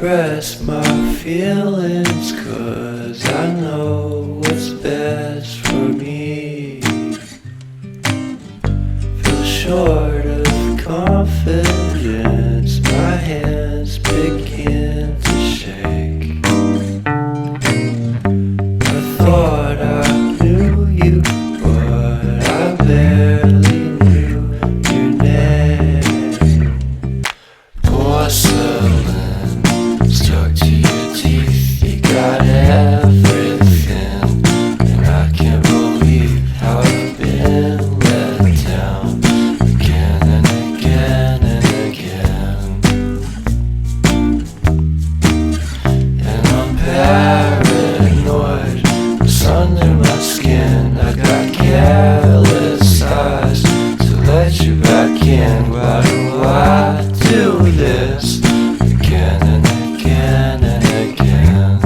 suppress my feelings, 'cause I know what's best for me. Feel short of confidence, my hands begin to shake. I thought I knew you, but I barely knew your name. Porcelain stuck to your teeth, you got everything, and I can't believe how I've been let down again and again and again. And I'm paranoid, what's under my skin? I got careless eyes to let you back in. Why do I do this again and again and again?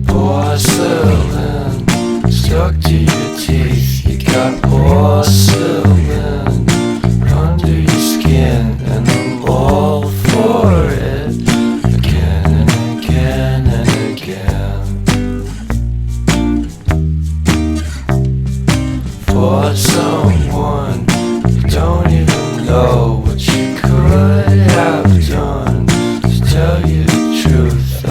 Porcelain stuck to your teeth, you got porcelain under your skin, and I'm all for it again and again and again. For someone you don't even know what you could have done.